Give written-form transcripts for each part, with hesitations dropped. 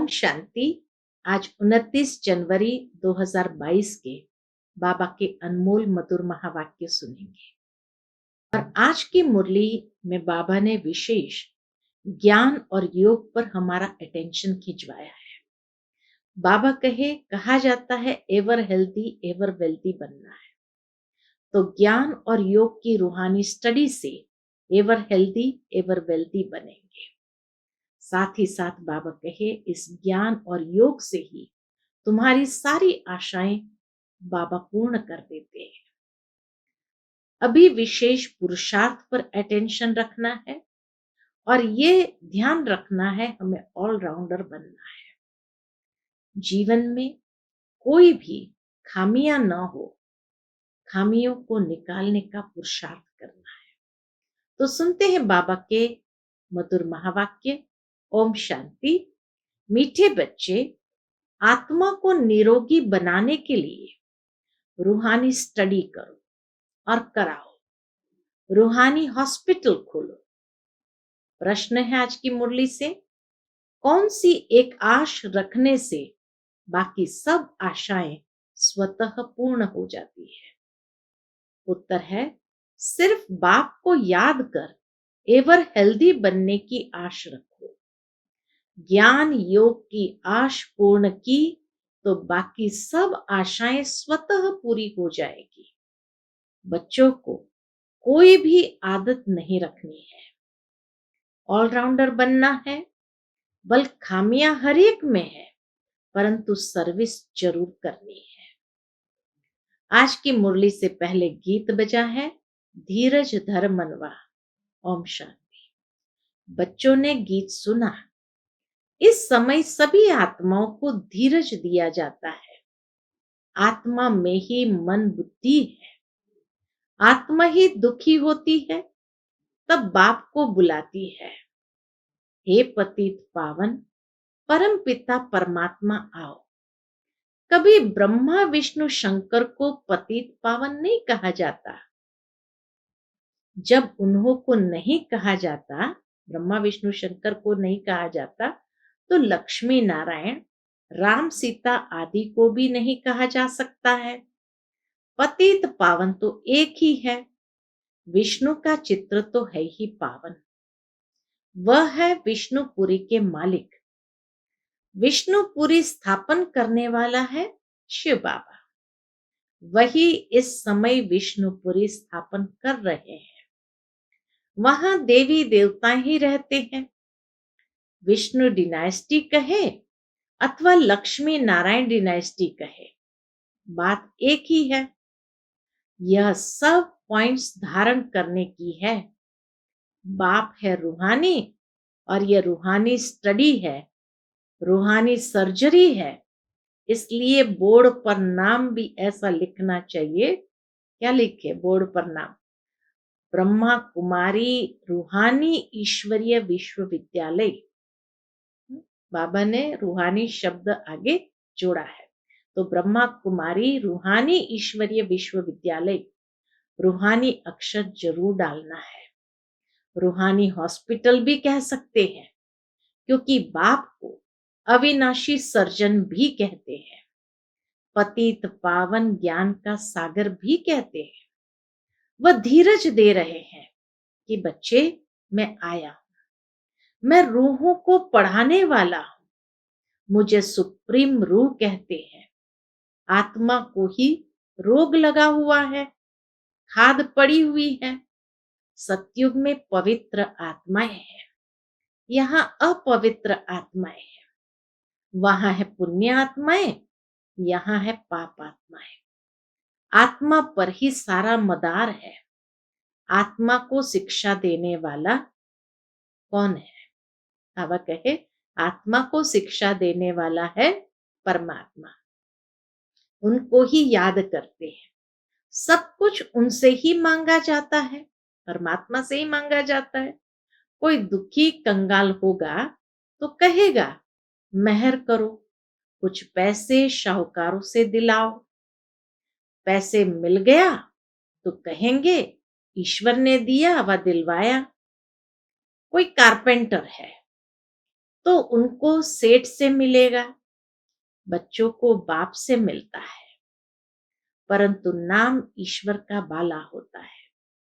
ओम शांति। आज 29 जनवरी 2022 के बाबा के अनमोल मधुर महावाक्य सुनेंगे। और आज की मुरली में बाबा ने विशेष ज्ञान और योग पर हमारा अटेंशन खिंचवाया है। बाबा कहा जाता है एवर हेल्दी एवर वेल्दी बनना है, तो ज्ञान और योग की रूहानी स्टडी से एवर हेल्दी एवर वेल्दी बनेंगे। साथ ही साथ बाबा इस ज्ञान और योग से ही तुम्हारी सारी आशाएं बाबा पूर्ण कर देते हैं। अभी विशेष पुरुषार्थ पर अटेंशन रखना है और ये ध्यान रखना है हमें ऑलराउंडर बनना है। जीवन में कोई भी खामियां ना हो, खामियों को निकालने का पुरुषार्थ करना है। तो सुनते हैं बाबा के मधुर महावाक्य। ओम शांति। मीठे बच्चे, आत्मा को निरोगी बनाने के लिए रूहानी स्टडी करो और कराओ। रूहानी हॉस्पिटल खोलो। प्रश्न है आज की मुरली से, कौन सी एक आश रखने से बाकी सब आशाएं स्वतः पूर्ण हो जाती है? उत्तर है, सिर्फ बाप को याद कर एवर हेल्दी बनने की आश रखो। ज्ञान योग की आश पूर्ण की तो बाकी सब आशाएं स्वतः पूरी हो जाएगी। बच्चों को कोई भी आदत नहीं रखनी है, ऑलराउंडर बनना है। बल खामियां हर एक में है, परंतु सर्विस जरूर करनी है। आज की मुरली से पहले गीत बजा है, धीरज धर मनवा। ओम शांति। बच्चों ने गीत सुना। इस समय सभी आत्माओं को धीरज दिया जाता है। आत्मा में ही मन बुद्धि है। आत्मा ही दुखी होती है, तब बाप को बुलाती है, हे पतित पावन परम पिता परमात्मा आओ। कभी ब्रह्मा विष्णु शंकर को पतित पावन नहीं कहा जाता। जब उन्हों को नहीं कहा जाता, ब्रह्मा विष्णु शंकर को नहीं कहा जाता, तो लक्ष्मी नारायण राम सीता आदि को भी नहीं कहा जा सकता है। पतित पावन तो एक ही है। विष्णु का चित्र तो है ही पावन। वह है विष्णुपुरी के मालिक। विष्णुपुरी स्थापन करने वाला है शिव बाबा। वही इस समय विष्णुपुरी स्थापन कर रहे हैं। वहां देवी देवता ही रहते हैं। विष्णु डिनाइस्टी कहे अथवा लक्ष्मी नारायण डिनाइस्टी कहे, बात एक ही है। यह सब पॉइंट्स धारण करने की है। बाप है रूहानी और यह रूहानी स्टडी है, रूहानी सर्जरी है। इसलिए बोर्ड पर नाम भी ऐसा लिखना चाहिए। क्या लिखे बोर्ड पर नाम? ब्रह्मा कुमारी रूहानी ईश्वरीय विश्वविद्यालय। बाबा ने रूहानी शब्द आगे जोड़ा है, तो ब्रह्मा कुमारी रूहानी ईश्वरीय विश्वविद्यालय, रूहानी अक्षर जरूर डालना है। रूहानी हॉस्पिटल भी कह सकते हैं, क्योंकि बाप को अविनाशी सर्जन भी कहते हैं, पतित पावन ज्ञान का सागर भी कहते हैं। वह धीरज दे रहे हैं कि बच्चे मैं आया हूं, मैं रूहों को पढ़ाने वाला हूं। मुझे सुप्रीम रूह कहते हैं। आत्मा को ही रोग लगा हुआ है, खाद पड़ी हुई है। सतयुग में पवित्र आत्माएं हैं, यहाँ अपवित्र आत्माएं हैं। वहां है पुण्य आत्माएं, यहाँ है पाप आत्माएं। आत्मा पर ही सारा मदार है। आत्मा को शिक्षा देने वाला कौन है? बाबा आत्मा को शिक्षा देने वाला है परमात्मा। उनको ही याद करते हैं। सब कुछ उनसे ही मांगा जाता है, परमात्मा से ही मांगा जाता है। कोई दुखी कंगाल होगा तो कहेगा मेहर करो, कुछ पैसे शाहूकारों से दिलाओ। पैसे मिल गया तो कहेंगे ईश्वर ने दिया व दिलवाया। कोई कारपेंटर है तो उनको सेठ से मिलेगा, बच्चों को बाप से मिलता है, परंतु नाम ईश्वर का बाला होता है।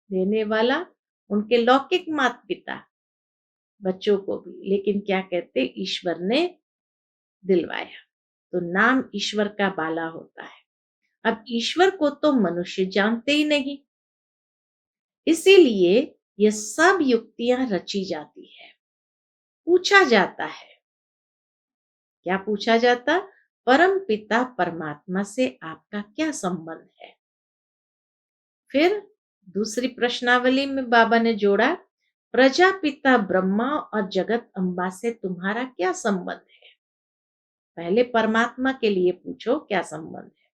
देने वाला उनके लौकिक माता पिता, बच्चों को भी, लेकिन क्या कहते, ईश्वर ने दिलवाया, तो नाम ईश्वर का बाला होता है। अब ईश्वर को तो मनुष्य जानते ही नहीं, इसीलिए ये सब युक्तियां रची जाती है। पूछा जाता है, क्या पूछा जाता? परम पिता परमात्मा से आपका क्या संबंध है? फिर दूसरी प्रश्नावली में बाबा ने जोड़ा, प्रजापिता ब्रह्मा और जगत अम्बा से तुम्हारा क्या संबंध है? पहले परमात्मा के लिए पूछो क्या संबंध है,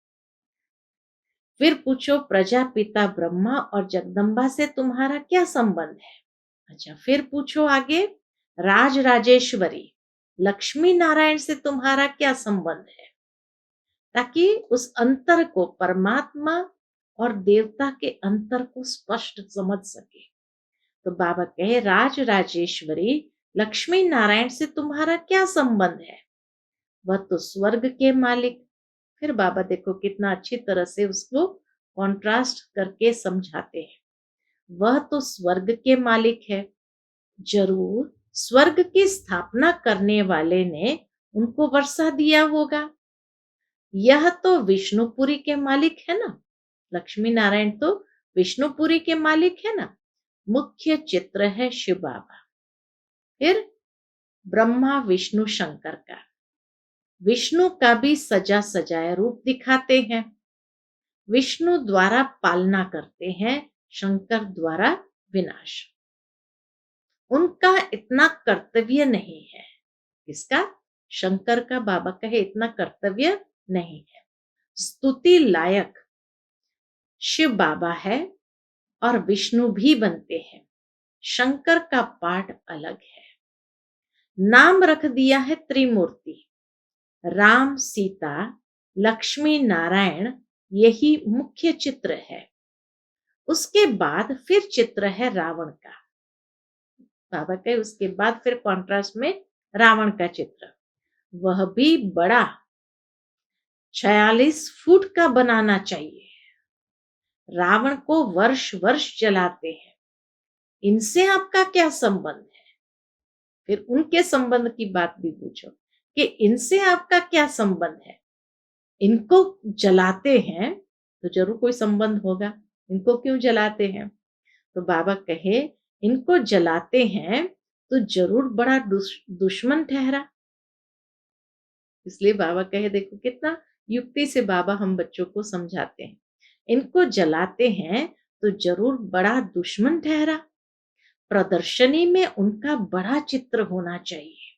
फिर पूछो प्रजापिता ब्रह्मा और जगदम्बा से तुम्हारा क्या संबंध है। अच्छा, फिर पूछो आगे, राज राजेश्वरी लक्ष्मी नारायण से तुम्हारा क्या संबंध है, ताकि उस अंतर को, परमात्मा और देवता के अंतर को स्पष्ट समझ सके। तो बाबा कहे, राज राजेश्वरी लक्ष्मी नारायण से तुम्हारा क्या संबंध है? वह तो स्वर्ग के मालिक। फिर बाबा देखो कितना अच्छी तरह से उसको कॉन्ट्रास्ट करके समझाते हैं। वह तो स्वर्ग के मालिक है, जरूर स्वर्ग की स्थापना करने वाले ने उनको वर्षा दिया होगा। यह तो विष्णुपुरी के मालिक है ना, लक्ष्मी नारायण तो विष्णुपुरी के मालिक है ना। मुख्य चित्र है शिव बाबा, फिर ब्रह्मा विष्णु शंकर का। विष्णु का भी सजा सजाया रूप दिखाते हैं। विष्णु द्वारा पालना करते हैं, शंकर द्वारा विनाश। उनका इतना कर्तव्य नहीं है। किसका? शंकर का। बाबा कहे इतना कर्तव्य नहीं है। स्तुति लायक शिव बाबा है और विष्णु भी बनते हैं। शंकर का पाठ अलग है। नाम रख दिया है त्रिमूर्ति, राम सीता लक्ष्मी नारायण, यही मुख्य चित्र है। उसके बाद फिर चित्र है रावण का। बाबा कहे उसके बाद फिर कॉन्ट्रास्ट में रावण का चित्र, वह भी बड़ा 46 फुट का बनाना चाहिए। रावण को वर्ष वर्ष जलाते हैं। इनसे आपका क्या संबंध है? फिर उनके संबंध की बात भी पूछो कि इनसे आपका क्या संबंध है। इनको जलाते हैं तो जरूर कोई संबंध होगा, इनको क्यों जलाते हैं? तो बाबा कहे इनको जलाते हैं तो जरूर बड़ा दुश्मन ठहरा। इसलिए बाबा कहे, देखो कितना युक्ति से बाबा हम बच्चों को समझाते हैं। इनको जलाते हैं तो जरूर बड़ा दुश्मन ठहरा। प्रदर्शनी में उनका बड़ा चित्र होना चाहिए।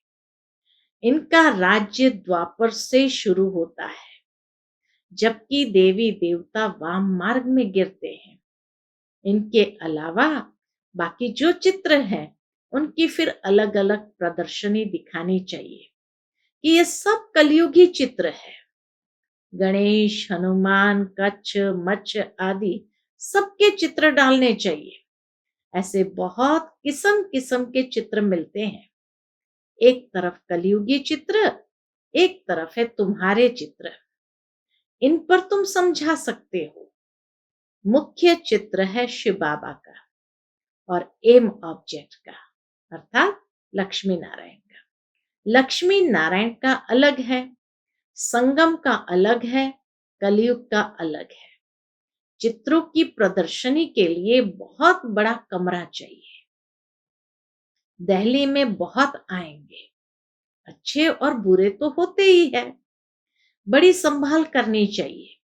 इनका राज्य द्वापर से शुरू होता है, जबकि देवी देवता वाम मार्ग में गिरते हैं। इनके अलावा बाकी जो चित्र हैं उनकी फिर अलग अलग प्रदर्शनी दिखानी चाहिए कि ये सब कलयुगी चित्र है। गणेश, हनुमान, कच्छ, मच्छ आदि सबके चित्र डालने चाहिए। ऐसे बहुत किस्म किस्म के चित्र मिलते हैं। एक तरफ कलयुगी चित्र, एक तरफ है तुम्हारे चित्र। इन पर तुम समझा सकते हो। मुख्य चित्र है शिव बाबा का और एम ऑब्जेक्ट का, अर्थात लक्ष्मी नारायण का। लक्ष्मी नारायण का अलग है, संगम का अलग है, कलयुग का अलग है। चित्रों की प्रदर्शनी के लिए बहुत बड़ा कमरा चाहिए। दिल्ली में बहुत आएंगे, अच्छे और बुरे तो होते ही है। बड़ी संभाल करनी चाहिए।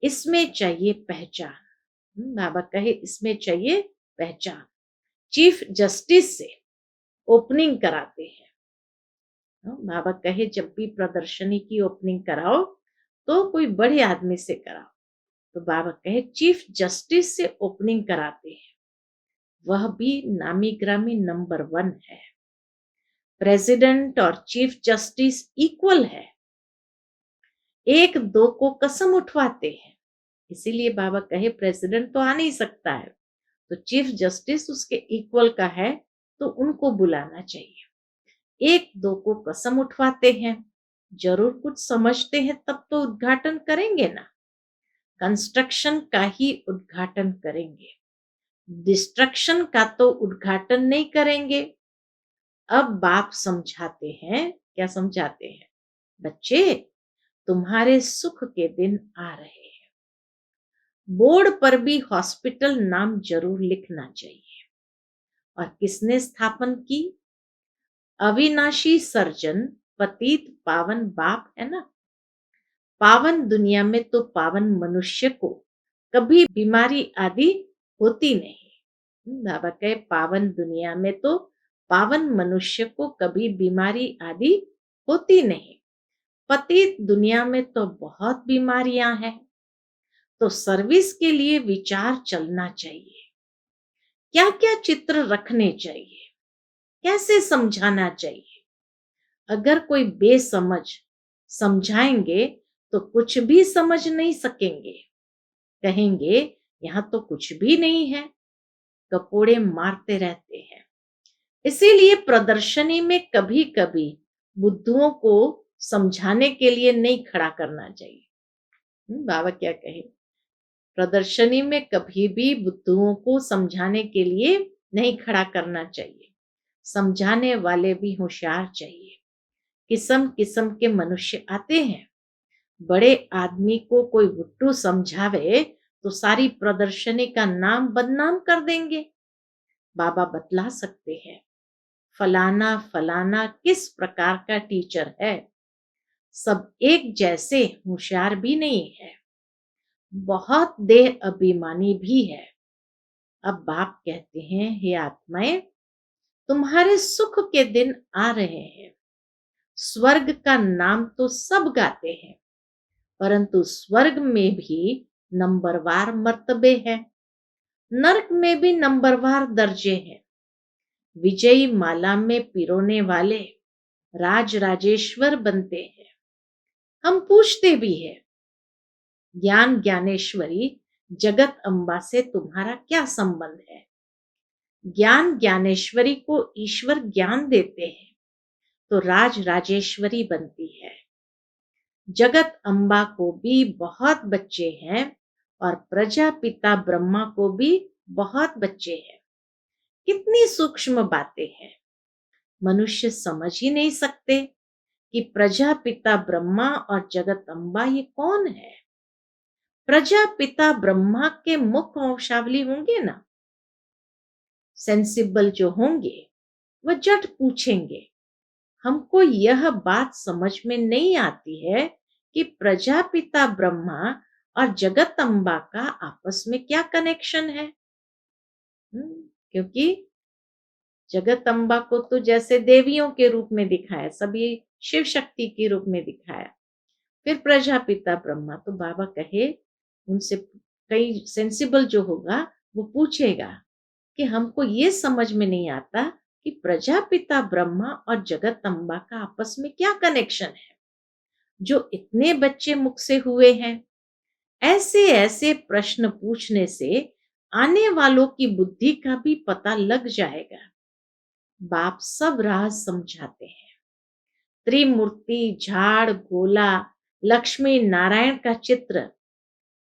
इसमें चाहिए पहचान। बाबा कहे इसमें चाहिए पहचान। चीफ जस्टिस से ओपनिंग कराते हैं। बाबा कहे जब भी प्रदर्शनी की ओपनिंग कराओ तो कोई बड़े आदमी से कराओ। तो बाबा कहे चीफ जस्टिस से ओपनिंग कराते हैं, वह भी नामी ग्रामी नंबर 1 है। प्रेसिडेंट और चीफ जस्टिस इक्वल है, एक दो को कसम उठवाते हैं। इसीलिए बाबा कहे प्रेसिडेंट तो आ नहीं सकता है, तो चीफ जस्टिस उसके इक्वल का है तो उनको बुलाना चाहिए। एक दो को कसम उठवाते हैं, जरूर कुछ समझते हैं तब तो उद्घाटन करेंगे ना। कंस्ट्रक्शन का ही उद्घाटन करेंगे, डिस्ट्रक्शन का तो उद्घाटन नहीं करेंगे। अब बाप समझाते हैं, क्या समझाते हैं? बच्चे, तुम्हारे सुख के दिन आ रहे हैं। बोर्ड पर भी हॉस्पिटल नाम जरूर लिखना चाहिए। और किसने स्थापन की? अविनाशी सर्जन, पतित पावन बाप है ना। पावन दुनिया में तो पावन मनुष्य को कभी बीमारी आदि होती नहीं। बाबा कहे पावन दुनिया में तो पावन मनुष्य को कभी बीमारी आदि होती नहीं। पतित दुनिया में तो बहुत बीमारियां हैं। तो सर्विस के लिए विचार चलना चाहिए। क्या क्या चित्र रखने चाहिए, कैसे समझाना चाहिए। अगर कोई बेसमझ समझाएंगे तो कुछ भी समझ नहीं सकेंगे। कहेंगे यहाँ तो कुछ भी नहीं है, कपोड़े मारते रहते हैं। इसीलिए प्रदर्शनी में कभी कभी बुद्धुओं को समझाने के लिए नहीं खड़ा करना चाहिए। बाबा क्या कहे? प्रदर्शनी में कभी भी बुद्धुओं को समझाने के लिए नहीं खड़ा करना चाहिए। समझाने वाले भी होशियार चाहिए। किस्म किस्म के मनुष्य आते हैं। बड़े आदमी को कोई बुट्टू समझावे तो सारी प्रदर्शनी का नाम बदनाम कर देंगे। बाबा बतला सकते हैं, फलाना फलाना किस प्रकार का टीचर है। सब एक जैसे होशियार भी नहीं है, बहुत देह अभिमानी भी है। अब बाप कहते हैं, हे आत्माएं, तुम्हारे सुख के दिन आ रहे हैं। स्वर्ग का नाम तो सब गाते हैं, परंतु स्वर्ग में भी नंबरवार मर्तबे हैं, नरक में भी नंबरवार दर्जे हैं। विजयी माला में पिरोने वाले राज राजेश्वर बनते हैं। हम पूछते भी हैं, ज्ञान ज्ञानेश्वरी जगत अम्बा से तुम्हारा क्या संबंध है? ज्ञान ज्ञानेश्वरी को ईश्वर ज्ञान देते हैं तो राज राजेश्वरी बनती है। जगत अम्बा को भी बहुत बच्चे हैं और प्रजापिता ब्रह्मा को भी बहुत बच्चे हैं। कितनी सूक्ष्म बातें हैं, मनुष्य समझ ही नहीं सकते कि प्रजापिता ब्रह्मा और जगत अम्बा ये कौन है। प्रजापिता ब्रह्मा के मुख वंशावली होंगे ना, सेंसिबल जो होंगे वह जट पूछेंगे, हमको यह बात समझ में नहीं आती है कि प्रजापिता ब्रह्मा और जगत अम्बा का आपस में क्या कनेक्शन है। क्योंकि जगत अम्बा को तो जैसे देवियों के रूप में दिखाया, सभी शिव शक्ति के रूप में दिखाया। फिर प्रजापिता ब्रह्मा, तो बाबा कहे उनसे कई सेंसिबल जो होगा वो पूछेगा कि हमको ये समझ में नहीं आता कि प्रजापिता ब्रह्मा और जगत अम्बा का आपस में क्या कनेक्शन है, जो इतने बच्चे मुख से हुए हैं। ऐसे ऐसे प्रश्न पूछने से आने वालों की बुद्धि का भी पता लग जाएगा। बाप सब राज समझाते हैं। त्रिमूर्ति, झाड़, गोला, लक्ष्मी नारायण का चित्र,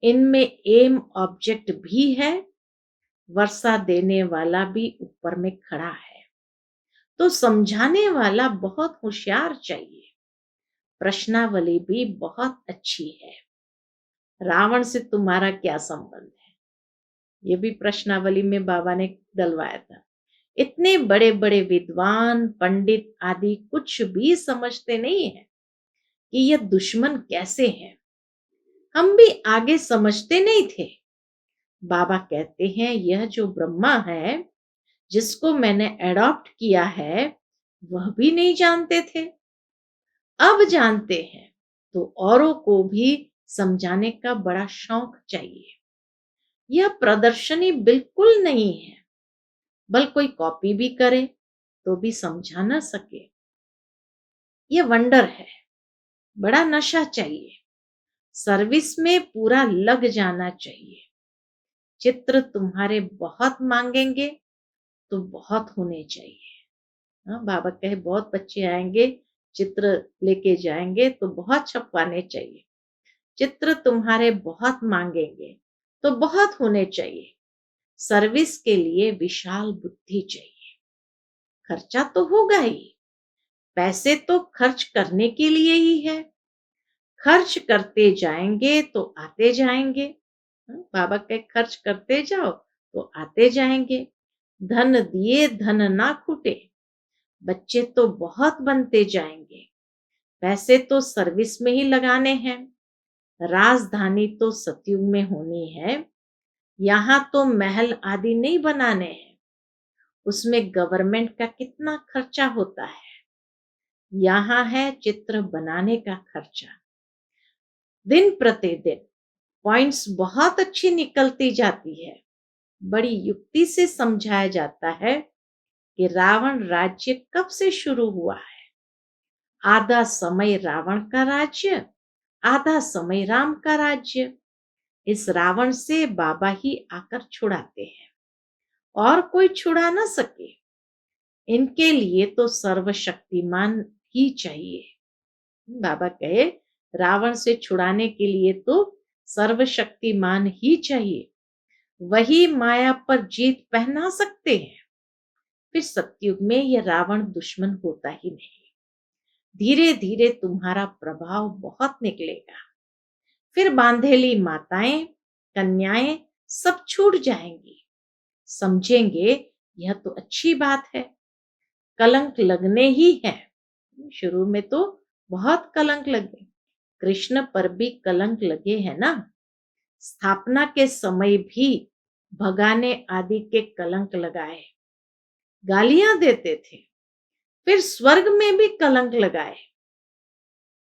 इनमें एम ऑब्जेक्ट भी है। वर्षा देने वाला भी ऊपर में खड़ा है। तो समझाने वाला बहुत होशियार चाहिए। प्रश्नावली भी बहुत अच्छी है। रावण से तुम्हारा क्या संबंध है? ये भी प्रश्नावली में बाबा ने डलवाया था। इतने बड़े बड़े विद्वान पंडित आदि कुछ भी समझते नहीं है कि ये दुश्मन कैसे हैं। हम भी आगे समझते नहीं थे। बाबा कहते हैं, यह जो ब्रह्मा है जिसको मैंने एडॉप्ट किया है, वह भी नहीं जानते थे, अब जानते हैं। तो औरों को भी समझाने का बड़ा शौक चाहिए। यह प्रदर्शनी बिल्कुल नहीं है, बल कोई कॉपी भी करे तो भी समझा ना सके। यह वंडर है, बड़ा नशा चाहिए। सर्विस में पूरा लग जाना चाहिए। चित्र तुम्हारे बहुत मांगेंगे तो बहुत होने चाहिए। हाँ, बाबा कहे बहुत बच्चे आएंगे, चित्र लेके जाएंगे तो बहुत छपवाने चाहिए। चित्र तुम्हारे बहुत मांगेंगे तो बहुत होने चाहिए। सर्विस के लिए विशाल बुद्धि चाहिए। खर्चा तो होगा ही, पैसे तो खर्च करने के लिए ही है। खर्च करते जाएंगे तो आते जाएंगे। बाबा के खर्च करते जाओ तो आते जाएंगे। धन दिए धन ना खूटे। बच्चे तो बहुत बनते जाएंगे। पैसे तो सर्विस में ही लगाने हैं। राजधानी तो सतयुग में होनी है। यहाँ तो महल आदि नहीं बनाने हैं। उसमें गवर्नमेंट का कितना खर्चा होता है। यहाँ है चित्र बनाने का खर्चा। दिन प्रतिदिन पॉइंट्स बहुत अच्छी निकलती जाती है। बड़ी युक्ति से समझाया जाता है कि रावण राज्य कब से शुरू हुआ है। आधा समय रावण का राज्य, आधा समय राम का राज्य। इस रावण से बाबा ही आकर छुड़ाते हैं, और कोई छुड़ा ना सके। इनके लिए तो सर्वशक्तिमान ही चाहिए। बाबा कहे रावण से छुड़ाने के लिए तो सर्वशक्तिमान ही चाहिए। वही माया पर जीत पहना सकते हैं। फिर सतयुग में यह रावण दुश्मन होता ही नहीं। धीरे धीरे तुम्हारा प्रभाव बहुत निकलेगा। फिर बांधेली माताएं, कन्याएं सब छूट जाएंगी। समझेंगे यह तो अच्छी बात है। कलंक लगने ही है। शुरू में तो बहुत कलंक लगे। कृष्ण पर भी कलंक लगे हैं ना। स्थापना के समय भी भगाने आदि के कलंक लगाए। गालियां देते थे। फिर स्वर्ग में भी कलंक लगाए।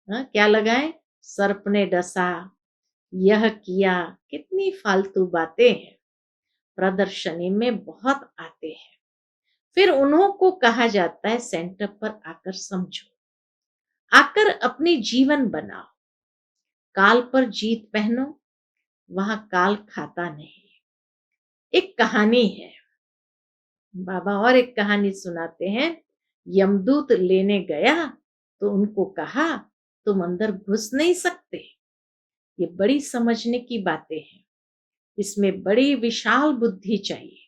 क्या लगाए? सर्प ने डसा, यह किया। कितनी फालतू बातें हैं। प्रदर्शनी में बहुत आते हैं। फिर उन्हों को कहा जाता है सेंटर पर आकर समझो, आकर अपनी जीवन बनाओ। काल पर जीत पहनो, वहां काल खाता नहीं। एक कहानी है, बाबा और एक कहानी सुनाते हैं। यमदूत लेने गया तो उनको कहा तुम अंदर घुस नहीं सकते। ये बड़ी समझने की बातें हैं। इसमें बड़ी विशाल बुद्धि चाहिए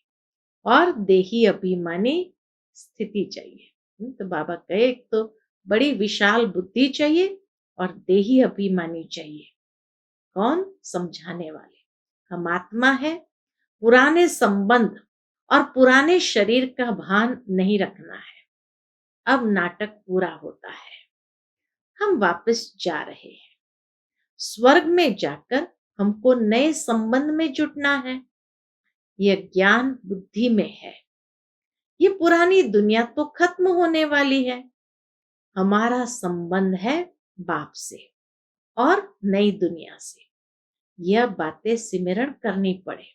और देही अभिमानी स्थिति चाहिए। तो बाबा कहे एक तो बड़ी विशाल बुद्धि चाहिए और देही अभिमानी चाहिए। कौन? समझाने वाले। हम आत्मा है। पुराने संबंध और पुराने शरीर का भान नहीं रखना है। अब नाटक पूरा होता है। हम वापस जा रहे हैं। स्वर्ग में जाकर हमको नए संबंध में जुटना है। यह ज्ञान बुद्धि में है। ये पुरानी दुनिया तो खत्म होने वाली है। हमारा संबंध है बाप से और नई दुनिया से। यह बातें सिमरण करनी पड़े।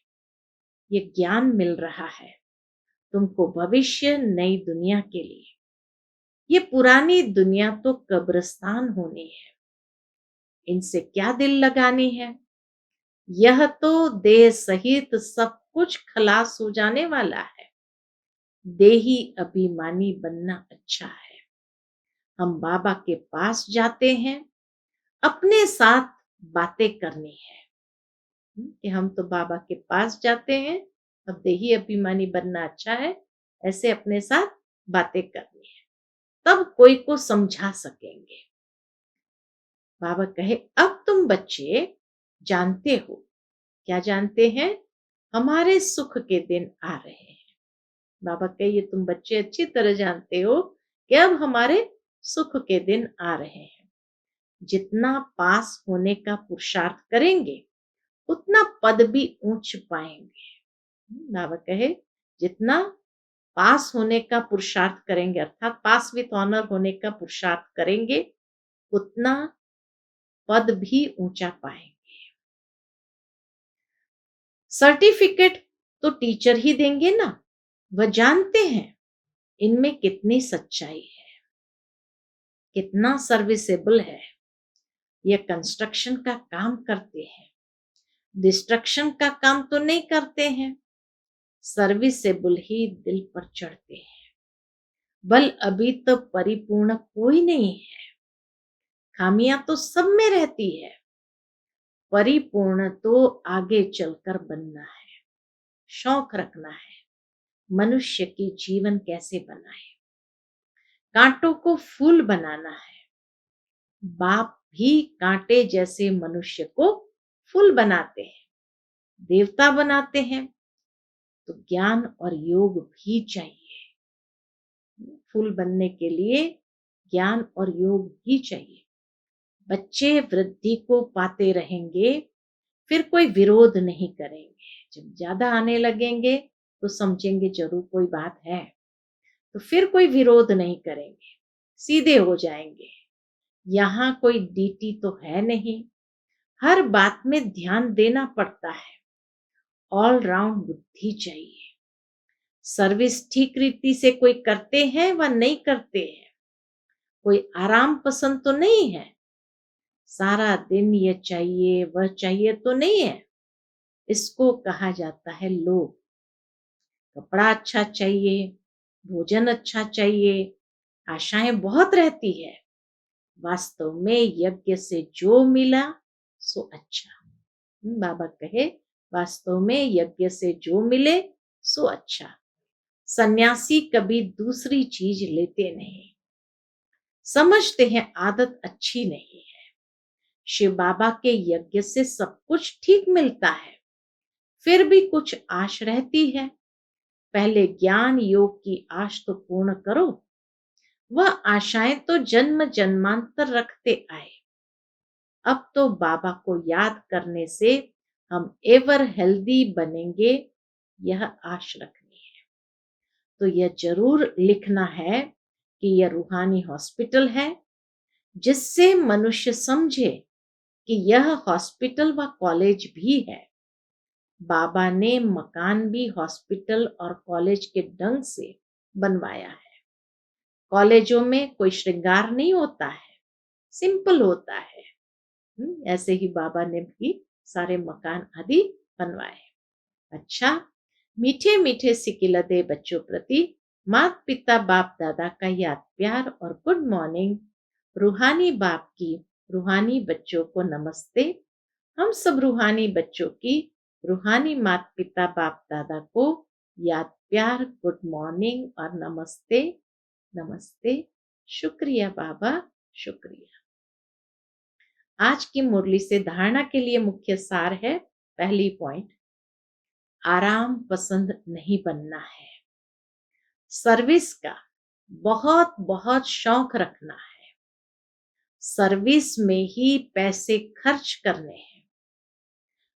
ये ज्ञान मिल रहा है तुमको भविष्य नई दुनिया के लिए। ये पुरानी दुनिया तो कब्रिस्तान होनी है। इनसे क्या दिल लगानी है। यह तो देह सहित सब कुछ खलास हो जाने वाला है। देही अभिमानी बनना अच्छा है। हम बाबा के पास जाते हैं, अपने साथ बातें करनी है। कि हम तो बाबा के पास जाते हैं, अब देही अभिमानी बनना अच्छा है। ऐसे अपने साथ बातें करनी है, तब कोई को समझा सकेंगे। बाबा कहे अब तुम बच्चे जानते हो। क्या जानते हैं? हमारे सुख के दिन आ रहे हैं। बाबा कहे ये तुम बच्चे अच्छी तरह जानते हो कि अब हमारे सुख के दिन आ रहे हैं। जितना पास होने का पुरुषार्थ करेंगे उतना पद भी ऊंच पाएंगे। बाबा कहे जितना पास होने का पुरुषार्थ करेंगे, अर्थात पास विथ ऑनर होने का पुरुषार्थ करेंगे, उतना पद भी ऊंचा पाएंगे। सर्टिफिकेट तो टीचर ही देंगे ना। वह जानते हैं इनमें कितनी सच्चाई है, कितना सर्विसेबल है। यह कंस्ट्रक्शन का काम करते हैं, डिस्ट्रक्शन का काम तो नहीं करते हैं। सर्विसेबल ही दिल पर चढ़ते हैं। बल अभी तो परिपूर्ण कोई नहीं है, खामियां तो सब में रहती है। परिपूर्ण तो आगे चलकर बनना है, शौक रखना है मनुष्य की जीवन कैसे बनाए, कांटों को फूल बनाना है। बाप भी कांटे जैसे मनुष्य को फूल बनाते हैं, देवता बनाते हैं। तो ज्ञान और योग भी चाहिए। फूल बनने के लिए ज्ञान और योग भी चाहिए। बच्चे वृद्धि को पाते रहेंगे, फिर कोई विरोध नहीं करेंगे। जब ज्यादा आने लगेंगे तो समझेंगे जरूर कोई बात है, तो फिर कोई विरोध नहीं करेंगे, सीधे हो जाएंगे। यहाँ कोई डीटी तो है नहीं, हर बात में ध्यान देना पड़ता है। ऑल राउंड बुद्धि चाहिए। सर्विस ठीक रीति से कोई करते हैं व नहीं करते हैं, कोई आराम पसंद तो नहीं है। सारा दिन ये चाहिए वह चाहिए तो नहीं है। इसको कहा जाता है लोभ। कपड़ा अच्छा चाहिए, भोजन अच्छा चाहिए, आशाएं बहुत रहती है। वास्तव में यज्ञ से जो मिला सो अच्छा। बाबा कहे वास्तव में यज्ञ से जो मिले सो अच्छा। सन्यासी कभी दूसरी चीज लेते नहीं, समझते हैं आदत अच्छी नहीं है। शिव बाबा के यज्ञ से सब कुछ ठीक मिलता है, फिर भी कुछ आश रहती है। पहले ज्ञान योग की आश तो पूर्ण करो। वह आशाएं तो जन्म जन्मांतर रखते आए। अब तो बाबा को याद करने से हम एवर हेल्दी बनेंगे, यह आश रखनी है। तो यह जरूर लिखना है कि यह रूहानी हॉस्पिटल है, जिससे मनुष्य समझे कि यह हॉस्पिटल व कॉलेज भी है। बाबा ने मकान भी हॉस्पिटल और कॉलेज के ढंग से बनवाया है। कॉलेजों में कोई श्रृंगार नहीं होता है, सिंपल होता है। ऐसे ही बाबा ने भी सारे मकान आदि बनवाए। अच्छा, मीठे मीठे सिकिलदे बच्चों प्रति माता पिता बाप दादा का याद प्यार और गुड मॉर्निंग। रूहानी बाप की रूहानी बच्चों को नमस्ते। हम सब रूहानी बच्चों की रूहानी माता पिता बाप दादा को याद प्यार गुड मॉर्निंग और नमस्ते। नमस्ते। शुक्रिया बाबा, शुक्रिया। आज की मुरली से धारणा के लिए मुख्य सार है। पहली पॉइंट, आराम पसंद नहीं बनना है। सर्विस का बहुत बहुत शौक रखना है। सर्विस में ही पैसे खर्च करने हैं।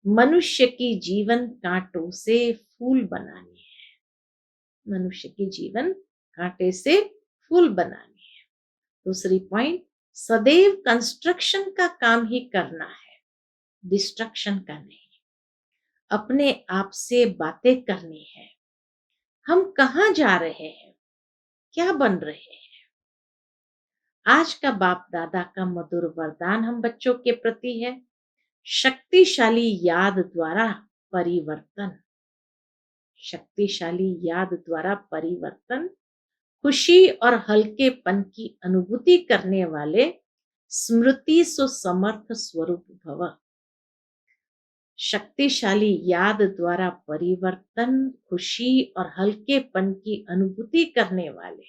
मनुष्य की जीवन कांटों से फूल बनानी है। मनुष्य की जीवन कांटे से फूल बनानी है। दूसरी पॉइंट, सदैव कंस्ट्रक्शन का काम ही करना है, डिस्ट्रक्शन का नहीं। अपने आप से बातें करनी है। हम कहाँ जा रहे हैं, क्या बन रहे हैं। आज का बाप दादा का मधुर वरदान हम बच्चों के प्रति है, शक्तिशाली याद द्वारा परिवर्तन। शक्तिशाली याद द्वारा परिवर्तन, खुशी और हल्केपन की अनुभूति करने वाले स्मृति सुसमर्थ स्वरूप भव। शक्तिशाली याद द्वारा परिवर्तन, खुशी और हल्केपन की अनुभूति करने वाले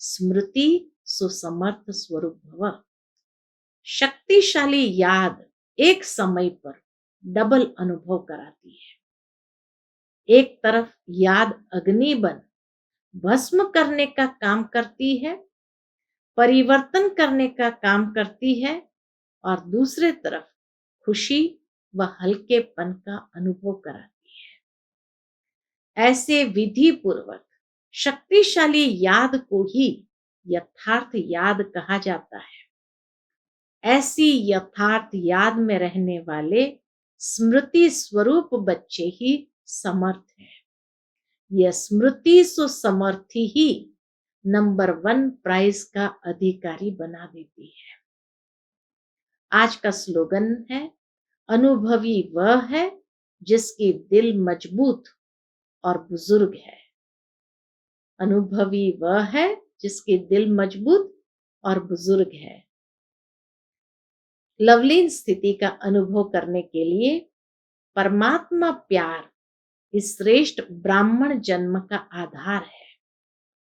स्मृति सुसमर्थ स्वरूप भव। शक्तिशाली याद एक समय पर डबल अनुभव कराती है। एक तरफ याद अग्नि बन भस्म करने का काम करती है, परिवर्तन करने का काम करती है, और दूसरे तरफ खुशी व हल्केपन का अनुभव कराती है। ऐसे विधि पूर्वक शक्तिशाली याद को ही यथार्थ याद कहा जाता है। ऐसी यथार्थ याद में रहने वाले स्मृति स्वरूप बच्चे ही समर्थ हैं। यह स्मृति सुसमर्थी ही नंबर 1 प्राइज का अधिकारी बना देती है। आज का स्लोगन है, अनुभवी वह है जिसकी दिल मजबूत और बुजुर्ग है। अनुभवी वह है जिसकी दिल मजबूत और बुजुर्ग है। लवलीन स्थिति का अनुभव करने के लिए परमात्मा प्यार इस श्रेष्ठ ब्राह्मण जन्म का आधार है।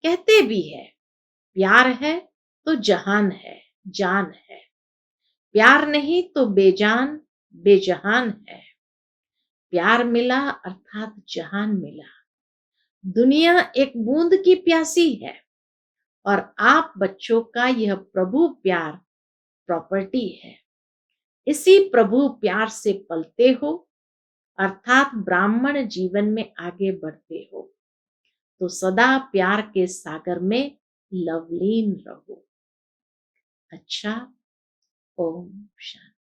कहते भी है, प्यार है तो जहान है, जान है। प्यार नहीं तो बेजान, बेजहान है। प्यार मिला अर्थात जहान मिला। दुनिया एक बूंद की प्यासी है और आप बच्चों का यह प्रभु प्यार प्रॉपर्टी है। इसी प्रभु प्यार से पलते हो अर्थात ब्राह्मण जीवन में आगे बढ़ते हो, तो सदा प्यार के सागर में लवलीन रहो। अच्छा, ओम शांति।